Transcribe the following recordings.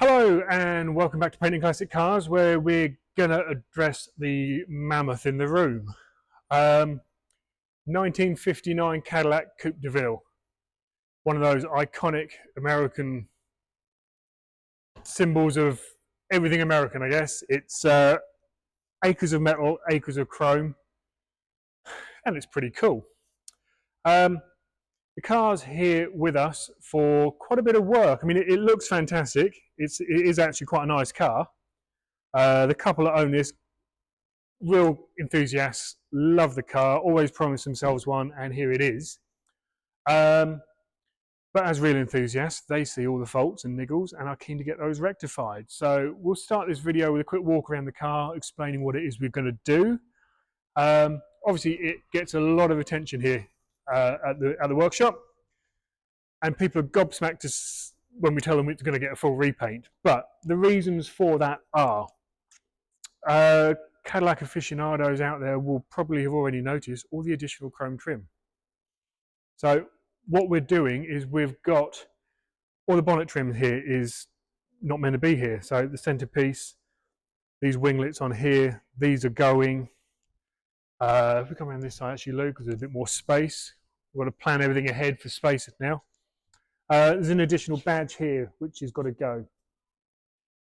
Hello and welcome back to Painting Classic Cars, where we're going to address the mammoth in the room. 1959 Cadillac Coupe deVille. One of those iconic American symbols of everything American, I guess. It's acres of metal, acres of chrome, and it's pretty cool. The car's here with us for quite a bit of work. I mean, it looks fantastic. It is actually quite a nice car. The couple that own this, real enthusiasts, love the car, always promise themselves one, and here it is. But as real enthusiasts, they see all the faults and niggles and are keen to get those rectified. So we'll start this video with a quick walk around the car, explaining what it is we're going to do. Obviously, it gets a lot of attention here at the workshop, and people are gobsmacked when we tell them it's going to get a full repaint. But the reasons for that are Cadillac aficionados out there will probably have already noticed all the additional chrome trim. So what we're doing is we've got all the bonnet trim here is not meant to be here. So the centerpiece, these winglets on here, these are going. If we come around this side, actually, Lou, because there's a bit more space. We've got to plan everything ahead for space now. There's an additional badge here, which has got to go.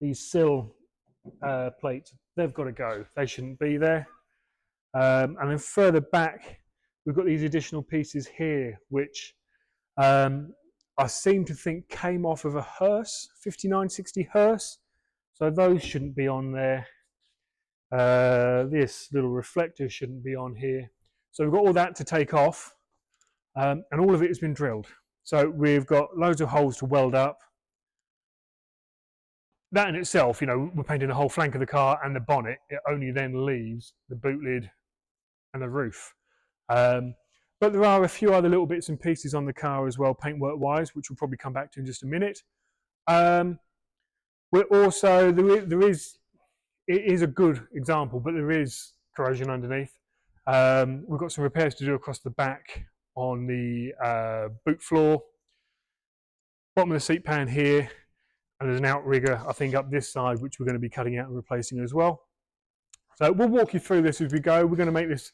These sill plates, they've got to go. They shouldn't be there. And then further back, we've got these additional pieces here, which I seem to think came off of a hearse, 5960 hearse. So those shouldn't be on there. This little reflector shouldn't be on here. So we've got all that to take off, and all of it has been drilled. So we've got loads of holes to weld up. That in itself, you know, we're painting the whole flank of the car and the bonnet. It only then leaves the boot lid and the roof. But there are a few other little bits and pieces on the car as well, paintwork wise, which we'll probably come back to in just a minute. We're also, it is a good example, but there is corrosion underneath. We've got some repairs to do across the back on the boot floor, bottom of the seat pan here, and there's an outrigger, I think, up this side, which we're going to be cutting out and replacing as well. So we'll walk you through this as we go. We're going to make this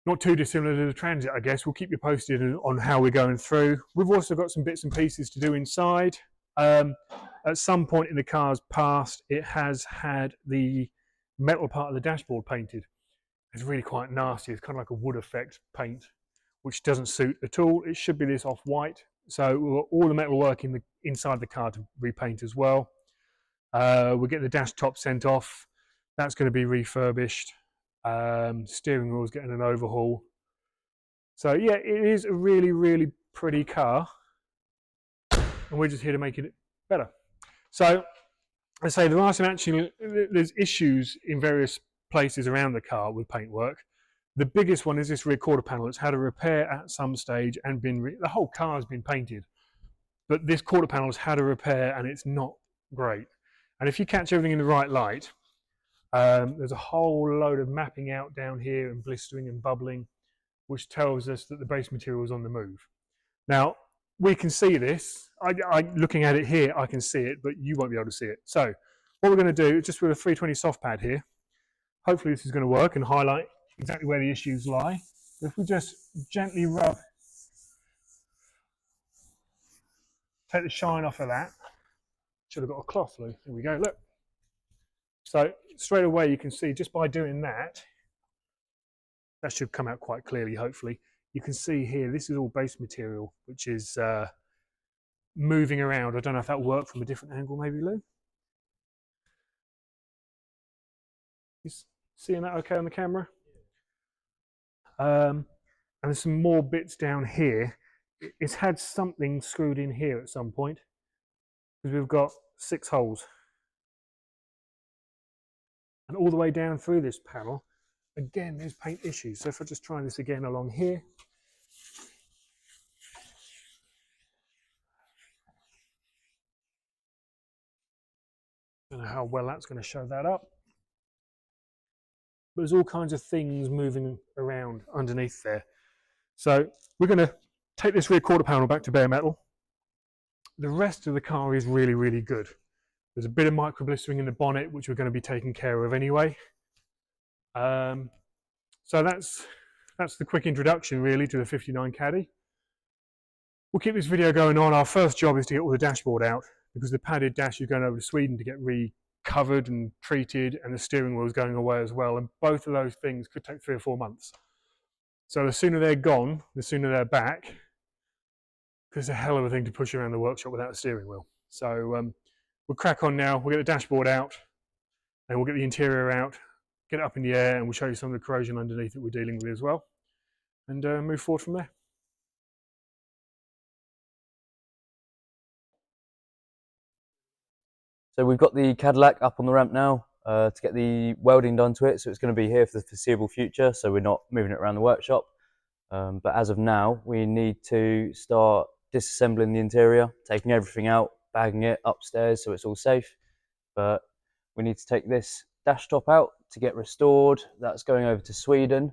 not too dissimilar to the Transit, I guess. We'll keep you posted on how we're going through. We've also got some bits and pieces to do inside. At some point in the car's past, it has had the metal part of the dashboard painted. It's really quite nasty. It's kind of like a wood effect paint, which doesn't suit at all. It should be this off-white. So we've got all the metal work inside the car to repaint as well. We'll get the dash top sent off. That's going to be refurbished. Steering wheel's getting an overhaul. So yeah, it is a really, really pretty car, and we're just here to make it better. So I say there are there's issues in various places around the car with paintwork. The biggest one is this rear quarter panel. It's had a repair at some stage and the whole car has been painted, but this quarter panel has had a repair and it's not great. And if you catch everything in the right light, there's a whole load of mapping out down here and blistering and bubbling, which tells us that the base material is on the move. Now, we can see this. Looking at it here, I can see it, but you won't be able to see it. So what we're going to do, just with a 320 soft pad here, hopefully this is going to work and highlight exactly where the issues lie. If we just gently rub, take the shine off of that. Should have got a cloth, Lou. Here we go, look. So straight away you can see, just by doing that, that should come out quite clearly, hopefully. You can see here, this is all base material, which is moving around. I don't know if that worked from a different angle, maybe, Lou? You seeing that okay on the camera? And there's some more bits down here. It's had something screwed in here at some point, because we've got 6 holes. And all the way down through this panel, again, there's paint issues. So if I just try this again along here, I don't know how well that's going to show that up. But there's all kinds of things moving around underneath there. So we're going to take this rear quarter panel back to bare metal. The rest of the car is really, really good. There's a bit of micro blistering in the bonnet, which we're going to be taking care of anyway. So that's the quick introduction really to the 59 Caddy. We'll keep this video going on. Our first job is to get all the dashboard out, because the padded dash is going over to Sweden to get recovered and treated, and the steering wheel is going away as well, and both of those things could take 3 or 4 months. So the sooner they're gone, the sooner they're back, because it's a hell of a thing to push around the workshop without a steering wheel. So we'll crack on now. We'll get the dashboard out, and we'll get the interior out, get it up in the air, and we'll show you some of the corrosion underneath that we're dealing with as well, and move forward from there. So we've got the Cadillac up on the ramp now to get the welding done to it. So it's going to be here for the foreseeable future. So we're not moving it around the workshop. But as of now, we need to start disassembling the interior, taking everything out, bagging it upstairs so it's all safe. But we need to take this dash top out to get restored. That's going over to Sweden,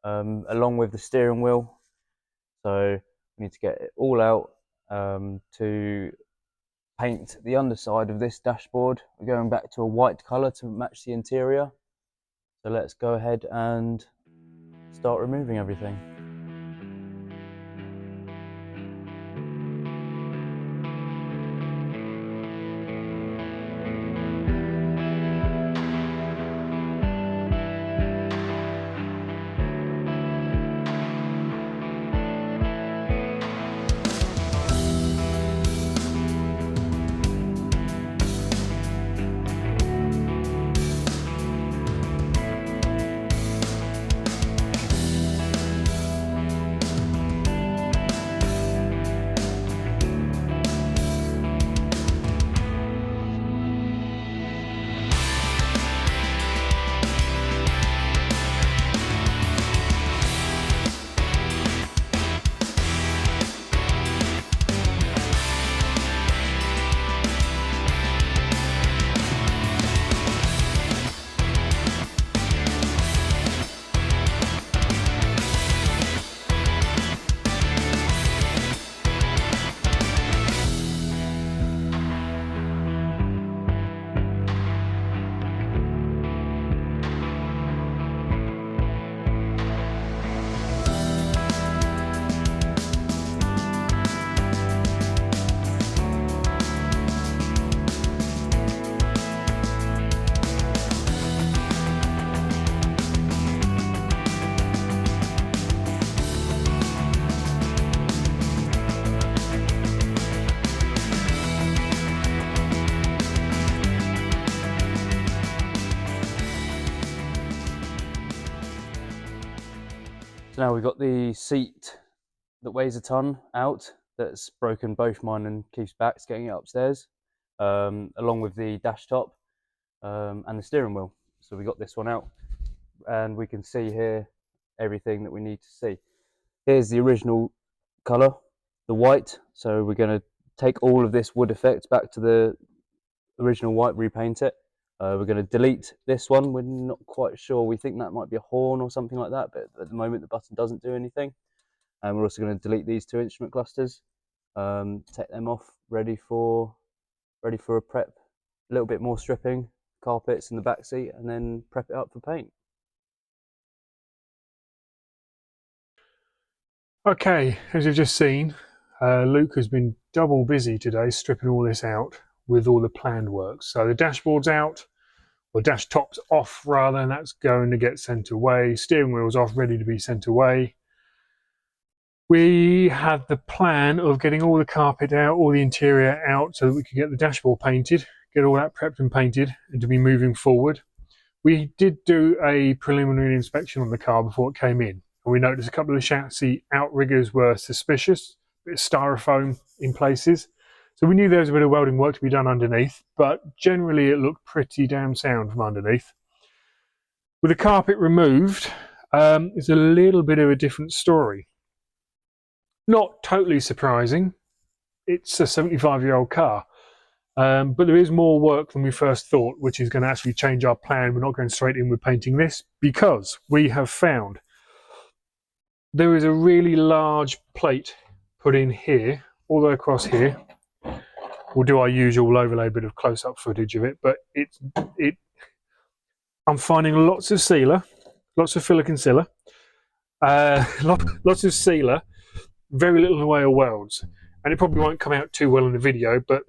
along with the steering wheel. So we need to get it all out to paint the underside of this dashboard. We're going back to a white colour to match the interior. So let's go ahead and start removing everything. So now we've got the seat that weighs a ton out, that's broken both mine and Keith's backs getting it upstairs, along with the dash top and the steering wheel. So we got this one out, and we can see here everything that we need to see. Here's the original colour, the white. So we're going to take all of this wood effect back to the original white, repaint it. We're going to delete this one. We're not quite sure. We think that might be a horn or something like that, but at the moment the button doesn't do anything. And we're also going to delete these 2 instrument clusters, take them off, ready for a prep, a little bit more stripping, carpets in the back seat, and then prep it up for paint. Okay, as you've just seen, Luke has been double busy today stripping all this out with all the planned work. So the dashboard's out, or dash top's off rather, and that's going to get sent away. Steering wheel's off, ready to be sent away. We had the plan of getting all the carpet out, all the interior out, so that we could get the dashboard painted, get all that prepped and painted, and to be moving forward. We did do a preliminary inspection on the car before it came in, and we noticed a couple of the chassis outriggers were suspicious, a bit of styrofoam in places. So we knew there was a bit of welding work to be done underneath, but generally it looked pretty damn sound from underneath. With the carpet removed, it's a little bit of a different story. Not totally surprising. It's a 75-year-old car. But there is more work than we first thought, which is going to actually change our plan. We're not going straight in with painting this, because we have found there is a really large plate put in here, all the way across here, we'll do our usual overlay bit of close-up footage of it. But I'm finding lots of sealer, lots of filler concealer, lots of sealer, very little in the way of welds. And it probably won't come out too well in the video, but,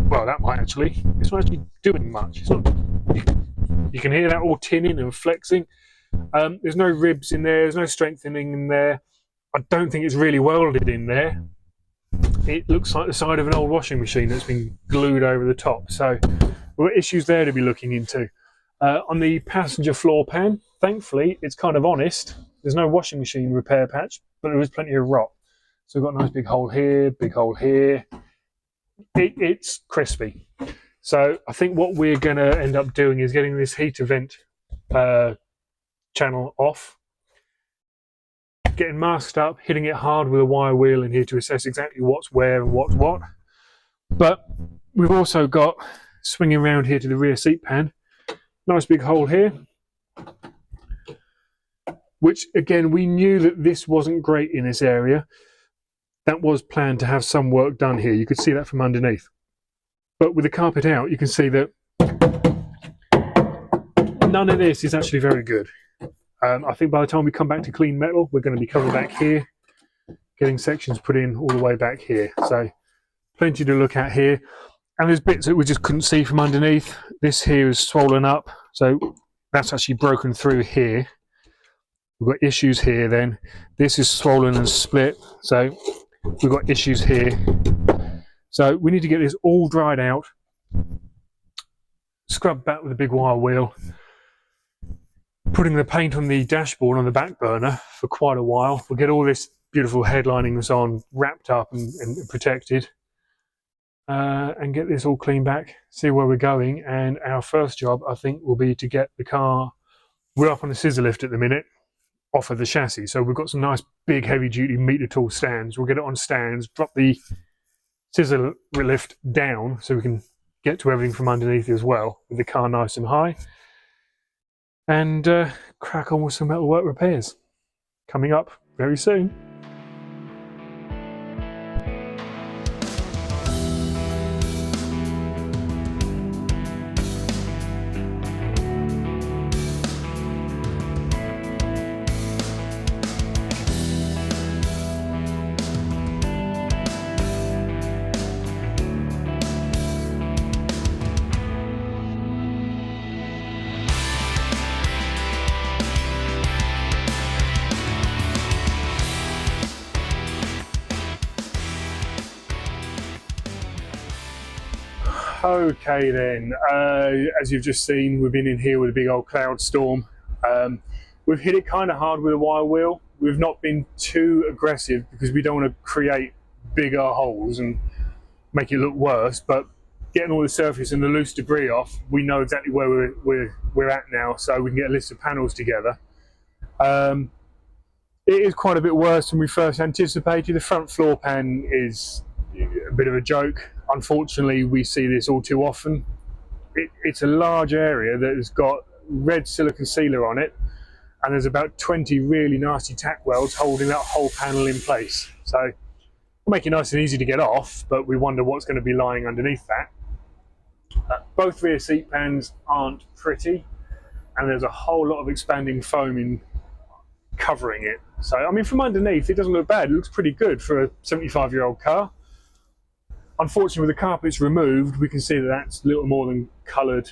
well, that might actually. It's not actually doing much. It's not, you can hear that all tinning and flexing. There's no ribs in there, there's no strengthening in there. I don't think it's really welded in there. It looks like the side of an old washing machine that's been glued over the top. So we've got issues there to be looking into. On the passenger floor pan, thankfully, it's kind of honest. There's no washing machine repair patch, but there is plenty of rot. So we've got a nice big hole here, big hole here. It's crispy. So I think what we're going to end up doing is getting this heater vent channel off, getting masked up, hitting it hard with a wire wheel in here to assess exactly what's where and what's what. But we've also got, swinging around here to the rear seat pan, nice big hole here, which again, we knew that this wasn't great in this area. That was planned to have some work done here. You could see that from underneath. But with the carpet out, you can see that none of this is actually very good. I think by the time we come back to clean metal, we're going to be coming back here, getting sections put in all the way back here. So plenty to look at here. And there's bits that we just couldn't see from underneath. This here is swollen up. So that's actually broken through here. We've got issues here then. This is swollen and split. So we've got issues here. So we need to get this all dried out, scrubbed back with a big wire wheel, putting the paint on the dashboard on the back burner for quite a while. We'll get all this beautiful headlining that's on wrapped up and protected, and get this all cleaned back, see where we're going. And our first job, I think, will be to get the car, we're up on the scissor lift at the minute, off of the chassis. So we've got some nice big heavy duty meter tool stands. We'll get it on stands, drop the scissor lift down so we can get to everything from underneath as well, with the car nice and high, and crack on with some metalwork repairs coming up very soon. Okay then, as you've just seen, we've been in here with a big old cloud storm. We've hit it kind of hard with a wire wheel. We've not been too aggressive because we don't want to create bigger holes and make it look worse, but getting all the surface and the loose debris off, we know exactly where we're at now, so we can get a list of panels together. It is quite a bit worse than we first anticipated. The front floor pan is a bit of a joke. Unfortunately, we see this all too often. It's a large area that has got red silicone sealer on it, and there's about 20 really nasty tack welds holding that whole panel in place. So we'll make it nice and easy to get off, but we wonder what's going to be lying underneath that. Both rear seat pans aren't pretty, and there's a whole lot of expanding foam in covering it. So, I mean, from underneath, it doesn't look bad. It looks pretty good for a 75-year-old car. Unfortunately, with the carpets removed, we can see that that's little more than coloured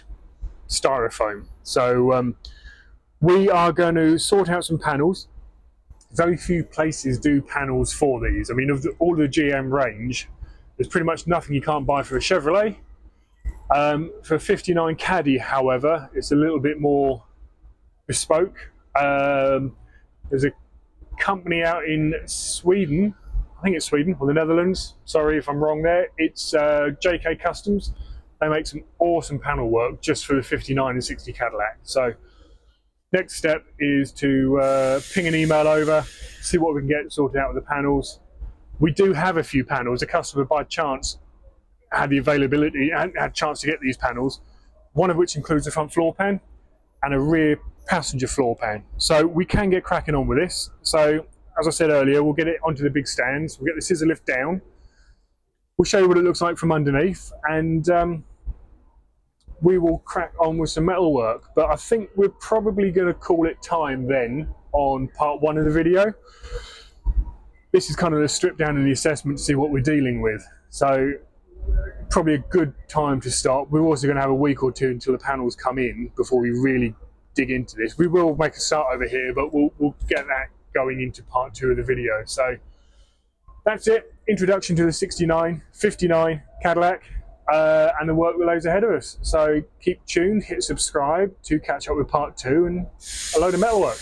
styrofoam. So we are going to sort out some panels. Very few places do panels for these. I mean, of all the GM range, there's pretty much nothing you can't buy for a Chevrolet. For a 59 Caddy, however, it's a little bit more bespoke. There's a company out in Sweden, I think it's Sweden or the Netherlands, sorry if I'm wrong there. It's JK Customs. They make some awesome panel work just for the 59 and 60 Cadillac. So next step is to ping an email over, see what we can get sorted out with the panels. We do have a few panels. A customer by chance had the availability and had a chance to get these panels, one of which includes a front floor pan and a rear passenger floor pan. So we can get cracking on with this. So as I said earlier, we'll get it onto the big stands, we'll get the scissor lift down, we'll show you what it looks like from underneath, and we will crack on with some metal work. But I think we're probably going to call it time then on part 1 of the video. This is kind of the strip down in the assessment to see what we're dealing with. So probably a good time to start. We're also going to have a week or two until the panels come in before we really dig into this. We will make a start over here, but we'll get that going into part 2 of the video. So that's it. Introduction to the 69, 59 Cadillac, and the work that lays ahead of us. So keep tuned, hit subscribe to catch up with part 2 and a load of metalwork.